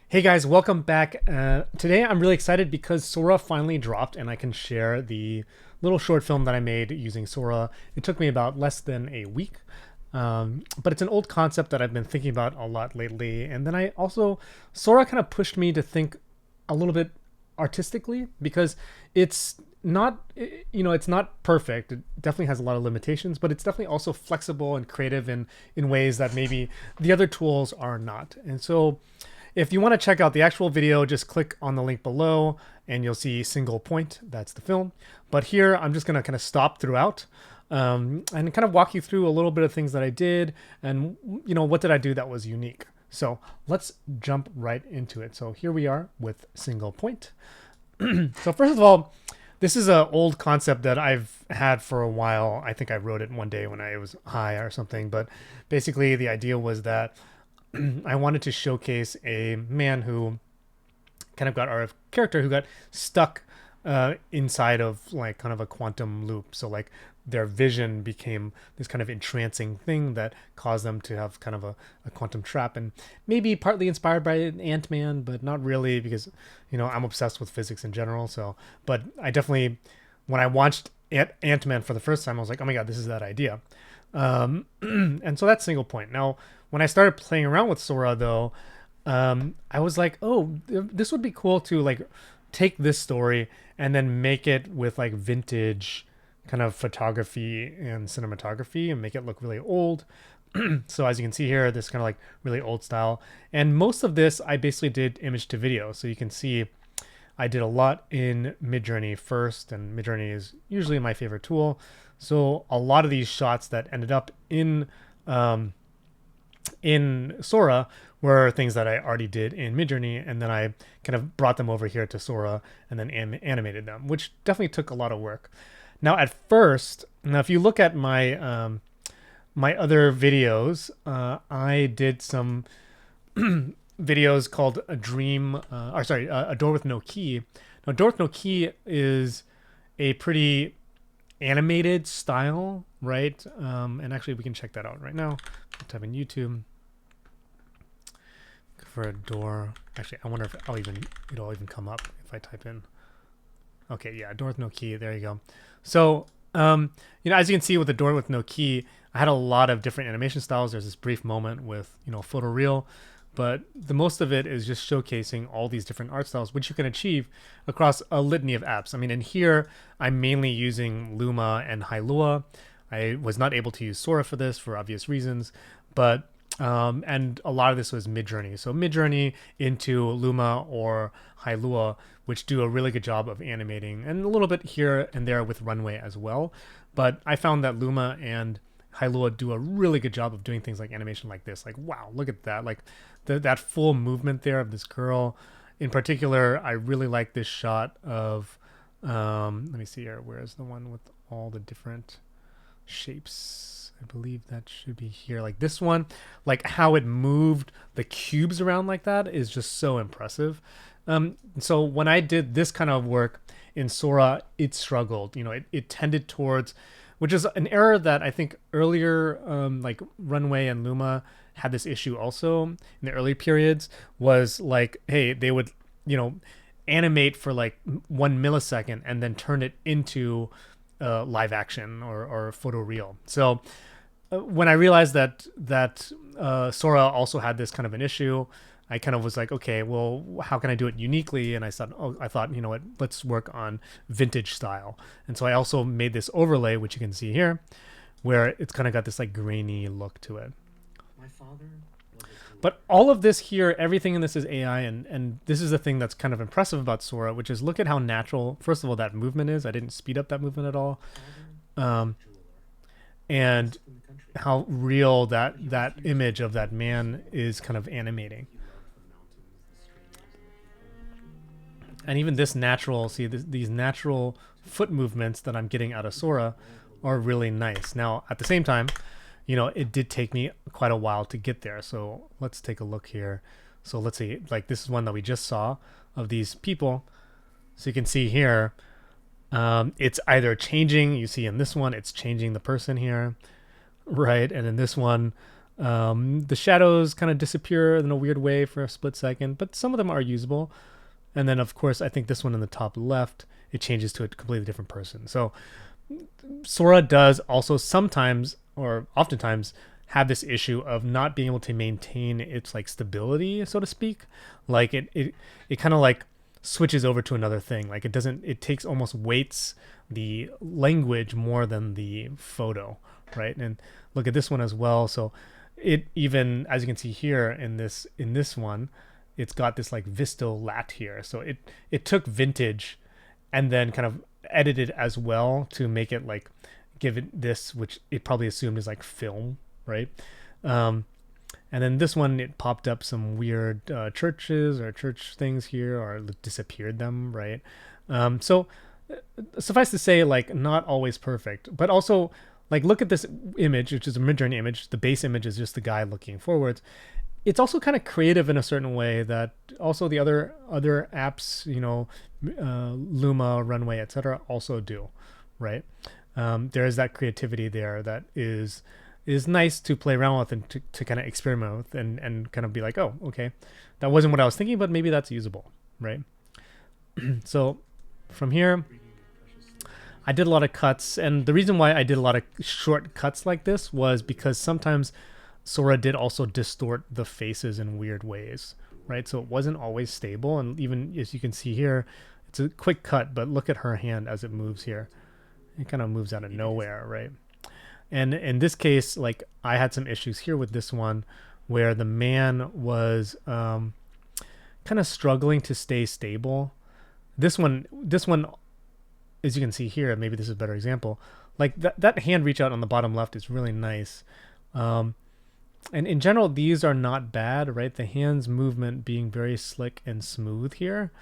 Hey guys, welcome back. Today I'm really excited because Sora finally dropped and I can share the little short film that I made using Sora. It took me about less than a week, but it's an old concept that I've been thinking about a lot lately. And then Sora kind of pushed me to think a little bit artistically because it's not, it's not perfect. It definitely has a lot of limitations, but it's definitely also flexible and creative in ways that maybe the other tools are not. And so if you want to check out the actual video, just click on the link below and you'll see Single Point. That's the film. But here, I'm just going to kind of stop throughout and kind of walk you through a little bit of things that I did and, what did I do that was unique. So let's jump right into it. So here we are with Single Point. So first of all, this is an old concept that I've had for a while. I think I wrote it one day when I was high or something. But basically, the idea was that I wanted to showcase a man who kind of got our character who got stuck inside of like kind of a quantum loop. So like their vision became this kind of entrancing thing that caused them to have kind of a quantum trap, and maybe partly inspired by Ant-Man, but not really because I'm obsessed with physics in general. So, but I definitely when I watched Ant-Man for the first time, I was like, oh my god, this is that idea. And so that's Single Point. Now, when I started playing around with Sora, though, I was like, oh, this would be cool to like take this story and then make it with like vintage kind of photography and cinematography and make it look really old. So as you can see here, this kind of like really old style. And most of this, I basically did image to video. So you can see I did a lot in Midjourney first, and Midjourney is usually my favorite tool. So a lot of these shots that ended up in Sora were things that I already did in Midjourney, and then I kind of brought them over here to Sora and then animated them, which definitely took a lot of work. Now, at first, if you look at my other videos, I did some videos called A Door with No Key. Now, Door with No Key is a pretty animated style, right? And actually, we can check that out right now. Type in YouTube for a door. Actually, I wonder if it'll even come up if I type in. Okay, yeah, door with no key. There you go. So, as you can see with the door with no key, I had a lot of different animation styles. There's this brief moment with, photoreal, but the most of it is just showcasing all these different art styles, which you can achieve across a litany of apps. I mean, in here, I'm mainly using Luma and Hilua. I was not able to use Sora for this for obvious reasons, but and a lot of this was Midjourney. So Midjourney into Luma or Hilua, which do a really good job of animating, and a little bit here and there with Runway as well. But I found that Luma and Hilua do a really good job of doing things like animation like this. Like, wow, look at that. Like that full movement there of this girl. In particular, I really like this shot of, let me see here. Where's the one with all the different shapes? I believe that should be here. Like this one, like how it moved the cubes around like that is just so impressive. So when I did this kind of work in Sora, it struggled. It tended towards, which is an error that I think earlier, like Runway and Luma had this issue also in the early periods, was like, hey, they would, animate for like 1 millisecond and then turn it into live action or photoreal. So when I realized that Sora also had this kind of an issue, I kind of was like, okay, well, how can I do it uniquely? And I thought, you know what, let's work on vintage style. And so I also made this overlay, which you can see here, where it's kind of got this like grainy look to it. My father was But all of this here, everything in this is AI, and this is the thing that's kind of impressive about Sora, which is look at how natural, first of all, that movement is. I didn't speed up that movement at all. a Um, jeweler and based in the country. how real He that refused to image of leave that the house man alone. is kind of animating. He loved the mountains, the streams, and the people. And even this natural, these natural foot movements that I'm getting out of Sora are really nice. Now, at the same time, it did take me quite a while to get there. So let's take a look here. So let's see, like this is one that we just saw of these people. So you can see here, it's either changing, you see in this one, it's changing the person here, right? And in this one, The shadows kind of disappear in a weird way for a split second, but some of them are usable. And then, of course, I think this one in the top left, it changes to a completely different person. So Sora does also sometimes, or oftentimes, have this issue of not being able to maintain its like stability, so to speak. Like it kind of like switches over to another thing. Like it takes almost weights the language more than the photo, right? And look at this one as well. So it even, as you can see here in this one, it's got this like Visto lat here. So it took vintage and then kind of edited as well to make it like give it this, which it probably assumed is like film, right? Um, and then this one, it popped up some weird churches or church things here, or disappeared them, right? So suffice to say, like not always perfect, but also like look at this image, which is a Midjourney image. The base image is just the guy looking forwards. It's also kind of creative in a certain way that also the other apps, Luma, Runway, etc., also do, right? There is that creativity there that is nice to play around with and to kind of experiment with and kind of be like, oh, okay, that wasn't what I was thinking, but maybe that's usable, right? So from here, I did a lot of cuts, and the reason why I did a lot of short cuts like this was because sometimes Sora did also distort the faces in weird ways, right? So it wasn't always stable, and even as you can see here, it's a quick cut, but look at her hand as it moves here. It kind of moves out of nowhere, right? And in this case, like I had some issues here with this one where the man was kind of struggling to stay stable. This one, as you can see here, maybe this is a better example. Like that hand reach out on the bottom left is really nice. And in general, these are not bad, right? The hands movement being very slick and smooth here.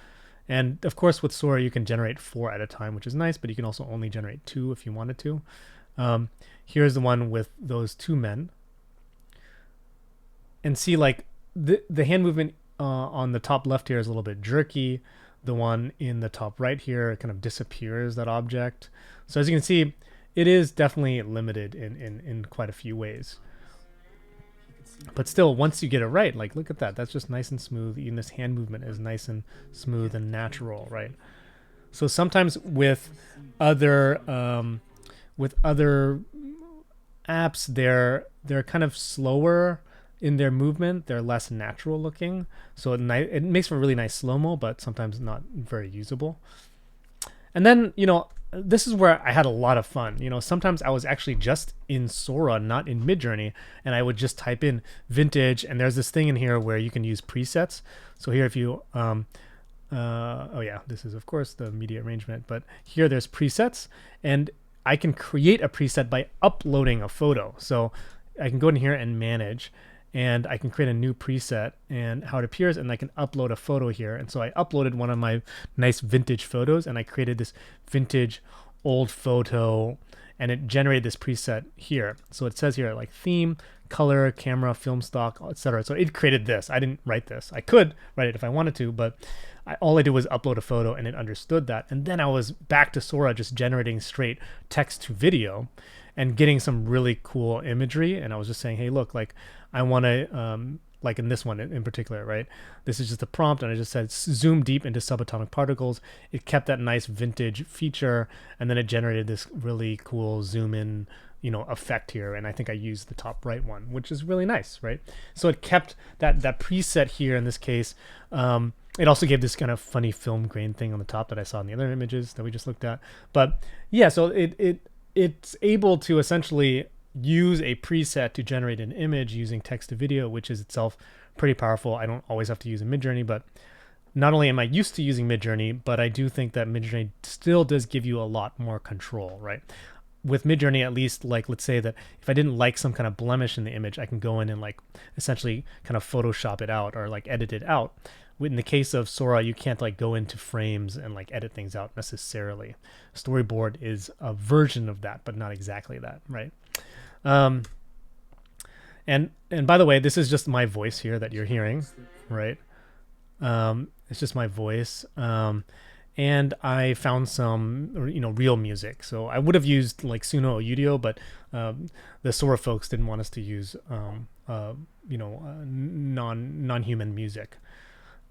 And of course, with Sora, you can generate 4 at a time, which is nice, but you can also only generate 2 if you wanted to. Here's the one with those 2 men. And see, like, the hand movement on the top left here is a little bit jerky. The one in the top right here kind of disappears that object. So as you can see, it is definitely limited in quite a few ways. But still, once you get it right, like look at that. That's just nice and smooth. Even this hand movement is nice and smooth and natural, right? So sometimes with other apps, they're kind of slower in their movement. They're less natural looking. So it makes for a really nice slow-mo, but sometimes not very usable. And then, this is where I had a lot of fun. Sometimes I was actually just in Sora, not in Midjourney, and I would just type in vintage, and there's this thing in here where you can use presets. So here, if you, oh yeah, this is of course the media arrangement, but here there's presets, and I can create a preset by uploading a photo. So I can go in here and manage, and I can create a new preset and how it appears, and I can upload a photo here. And so I uploaded one of my nice vintage photos, and I created this vintage old photo, and it generated this preset here. So it says here like theme, color, camera, film stock, etc. So it created this. I didn't write this. I could write it if I wanted to, but all I did was upload a photo, and it understood that. And then I was back to Sora just generating straight text to video and getting some really cool imagery. And I was just saying, hey, look, like I want to, like in this one in particular, right? This is just a prompt, and I just said zoom deep into subatomic particles. It kept that nice vintage feature, and then it generated this really cool zoom in, effect here. And I think I used the top right one, which is really nice, right? So it kept that preset here in this case. It also gave this kind of funny film grain thing on the top that I saw in the other images that we just looked at. But yeah, so it's able to essentially use a preset to generate an image using text to video, which is itself pretty powerful. I don't always have to use a Midjourney, but not only am I used to using Midjourney, but I do think that Midjourney still does give you a lot more control, right? With Midjourney, at least, like let's say that if I didn't like some kind of blemish in the image, I can go in and like essentially kind of Photoshop it out or like edit it out. In the case of Sora, you can't like go into frames and like edit things out necessarily. Storyboard is a version of that, but not exactly that, right? And by the way, this is just my voice here that you're hearing, right? It's just my voice. and I found some, real music. So I would have used like Suno Udio, but the Sora folks didn't want us to use non-human music.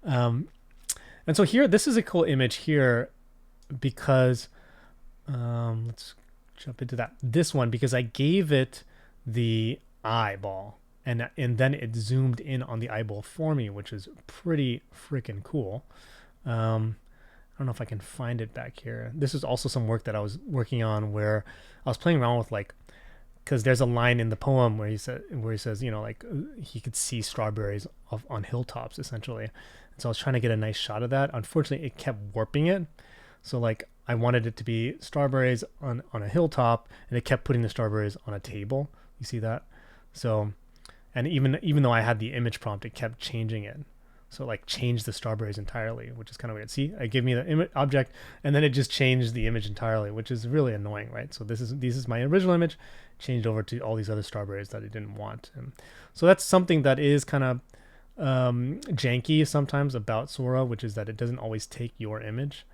Um, and so here, this is a cool image here because let's jump into that. This one, because I gave it the eyeball, and then it zoomed in on the eyeball for me, which is pretty freaking cool. I don't know if I can find it back here. This is also some work that I was working on where I was playing around with because there's a line in the poem where he says, he could see strawberries on hilltops essentially. And so I was trying to get a nice shot of that. Unfortunately, it kept warping it. So I wanted it to be strawberries on a hilltop, and it kept putting the strawberries on a table. You see that? So, and even though I had the image prompt, it kept changing it. So changed the strawberries entirely, which is kind of weird. See, it gave me the object, and then it just changed the image entirely, which is really annoying, right? So this is my original image, changed over to all these other strawberries that I didn't want. And so that's something that is kind of janky sometimes about Sora, which is that it doesn't always take your image.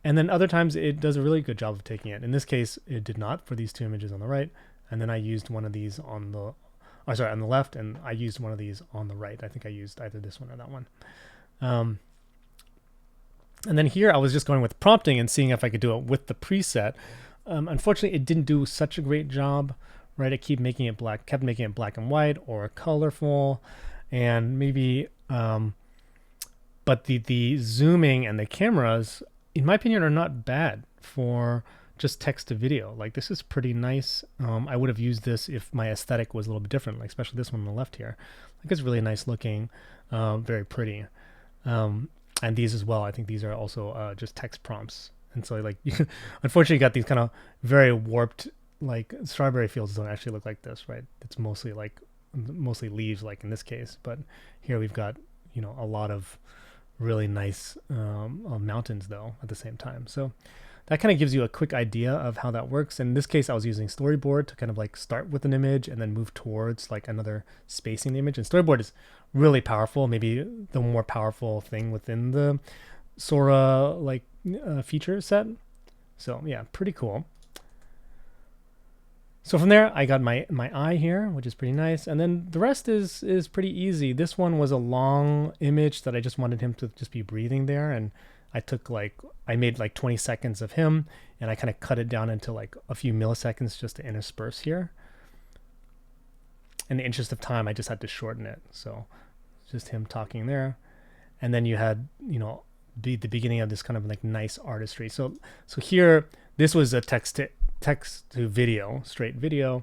And then other times it does a really good job of taking it. In this case, it did not for these two images on the right. And then I used one of these on the left, and I used one of these on the right. I think I used either this one or that one. And then here I was just going with prompting and seeing if I could do it with the preset. Unfortunately, it didn't do such a great job, right? It kept making it black and white or colorful, and maybe, but the zooming and the cameras, in my opinion, are not bad for just text to video. This is pretty nice. I would have used this if my aesthetic was a little bit different, especially this one on the left here. It's really nice looking, very pretty. And these as well. I think these are also just text prompts. And so you unfortunately got these kind of very warped, strawberry fields don't actually look like this, right? It's mostly leaves, in this case. But here we've got, a lot of really nice mountains though at the same time. So that kind of gives you a quick idea of how that works. In this case, I was using storyboard to kind of start with an image and then move towards another spacing the image. And storyboard is really powerful, maybe the more powerful thing within the Sora feature set. So yeah, pretty cool. So from there, I got my eye here, which is pretty nice. And then the rest is pretty easy. This one was a long image that I just wanted him to just be breathing there. And I took I made 20 seconds of him, and I kind of cut it down into a few milliseconds just to intersperse here. In the interest of time, I just had to shorten it. So just him talking there. And then you had, the beginning of this kind of nice artistry. So here, this was a text to video, straight video,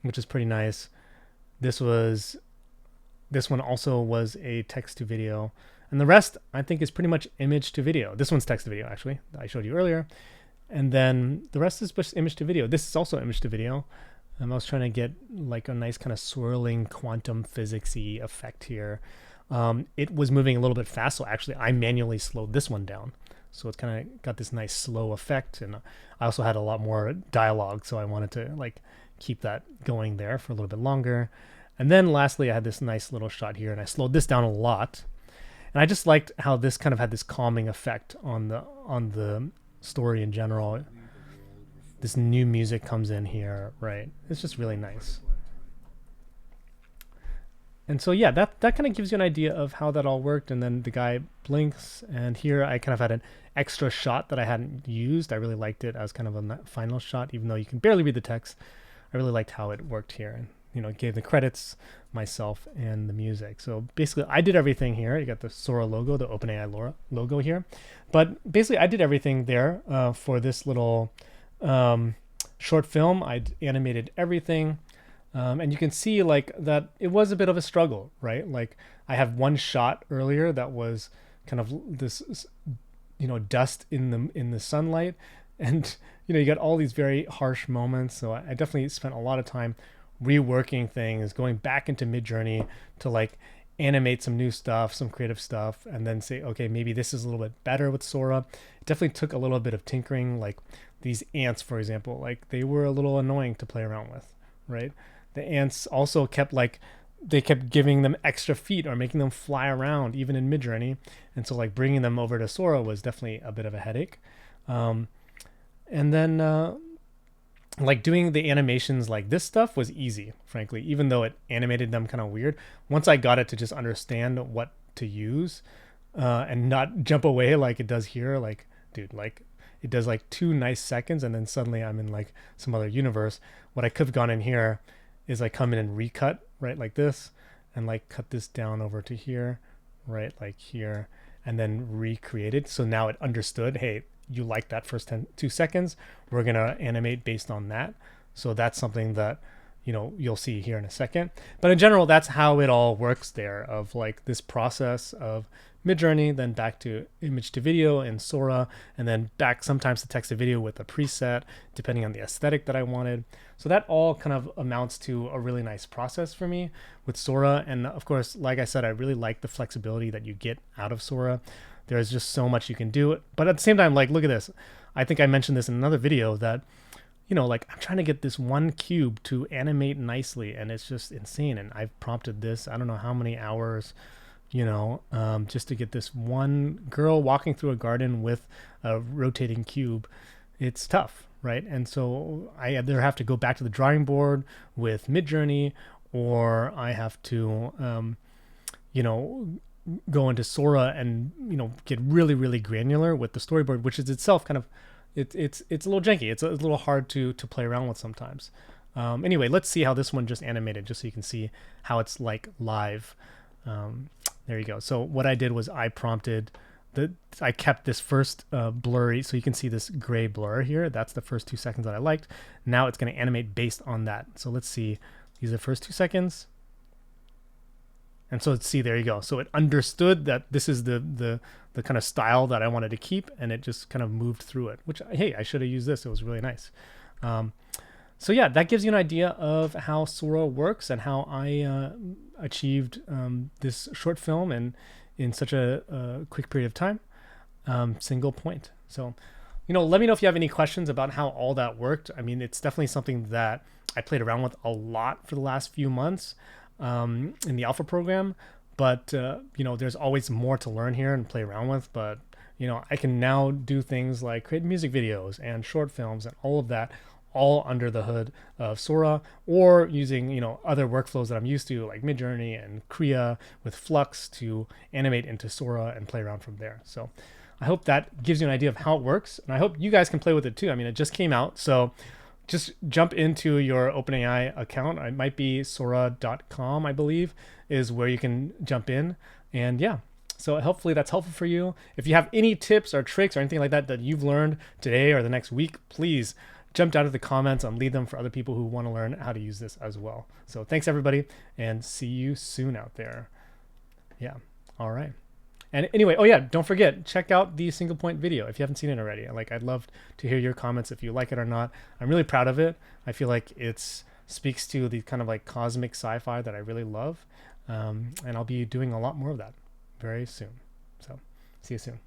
which is pretty nice. This one also was a text to video. And the rest, I think, is pretty much image to video. This one's text to video, actually, that I showed you earlier. And then the rest is just image to video. This is also image to video. I was trying to get a nice kind of swirling quantum physics-y effect here. It was moving a little bit fast, so actually I manually slowed this one down. So it's kind of got this nice slow effect. And I also had a lot more dialogue, so I wanted to keep that going there for a little bit longer. And then lastly, I had this nice little shot here, and I slowed this down a lot. And I just liked how this kind of had this calming effect on the story in general. This new music comes in here, right? It's just really nice. And so yeah, that kind of gives you an idea of how that all worked. And then the guy blinks, and here I kind of had an extra shot that I hadn't used. I really liked it as kind of a final shot, even though you can barely read the text. I really liked how it worked here, and gave the credits, myself, and the music. So basically, I did everything here. You got the Sora logo, the OpenAI logo here. But basically, I did everything there for this little short film. I animated everything. And you can see that it was a bit of a struggle, right? I have one shot earlier that was kind of this, dust in the sunlight. And, you got all these very harsh moments. So I definitely spent a lot of time reworking things, going back into Midjourney to animate some new stuff, some creative stuff, and then say, okay, maybe this is a little bit better with Sora. It definitely took a little bit of tinkering. These ants, for example, they were a little annoying to play around with, right? The ants also kept they kept giving them extra feet or making them fly around even in Midjourney, and so like bringing them over to Sora was definitely a bit of a headache. Um, and then like doing the animations, like this stuff was easy, frankly, even though it animated them kind of weird. Once I got it to just understand what to use, and not jump away like it does here, like dude, like it does like 2 nice seconds and then suddenly I'm in like some other universe. What I could have gone in here is like come in and recut, right, like this, and like cut this down over to here, right, like here, and then recreate it. So now it understood, hey, you like that first 2 seconds, we're gonna animate based on that. So that's something that you'll see here in a second. But in general, that's how it all works there, of like this process of Midjourney, then back to image to video in Sora, and then back sometimes to text to video with a preset, depending on the aesthetic that I wanted. So that all kind of amounts to a really nice process for me with Sora. And of course, like I said, I really like the flexibility that you get out of Sora. There's just so much you can do. But at the same time, like, look at this. I think I mentioned this in another video that, like I'm trying to get this one cube to animate nicely, and it's just insane. And I've prompted this, I don't know how many hours, just to get this one girl walking through a garden with a rotating cube. It's tough, right? And so I either have to go back to the drawing board with Midjourney, or I have to, go into Sora and get really really granular with the storyboard, which is itself kind of it's a little janky. It's a little hard to play around with sometimes. Anyway, let's see how this one just animated, just so you can see how it's like live. There you go. So what I did was I prompted I kept this first blurry, so you can see this gray blur here. That's the first 2 seconds that I liked. Now it's going to animate based on that. So let's see. These are the first 2 seconds. And so let's see, there you go. So it understood that this is the kind of style that I wanted to keep, and it just kind of moved through it, which, hey, I should have used this. It was really nice. So yeah, that gives you an idea of how Sora works and how I achieved this short film in such a quick period of time, single point. So, let me know if you have any questions about how all that worked. I mean, it's definitely something that I played around with a lot for the last few months in the alpha program, but there's always more to learn here and play around with. But I can now do things like create music videos and short films and all of that, all under the hood of Sora, or using other workflows that I'm used to, like Midjourney and Kriya with Flux, to animate into Sora and play around from there. So I hope that gives you an idea of how it works, and I hope you guys can play with it too. I mean, it just came out, so just jump into your OpenAI account. It might be Sora.com, I believe, is where you can jump in. And yeah, so hopefully that's helpful for you. If you have any tips or tricks or anything like that that you've learned today or the next week, please jump down to the comments and leave them for other people who want to learn how to use this as well. So thanks everybody, and see you soon out there. Yeah, all right. And anyway, oh yeah, don't forget, check out the single point video if you haven't seen it already. Like, I'd love to hear your comments if you like it or not. I'm really proud of it. I feel like it speaks to the kind of like cosmic sci-fi that I really love. And I'll be doing a lot more of that very soon. So see you soon.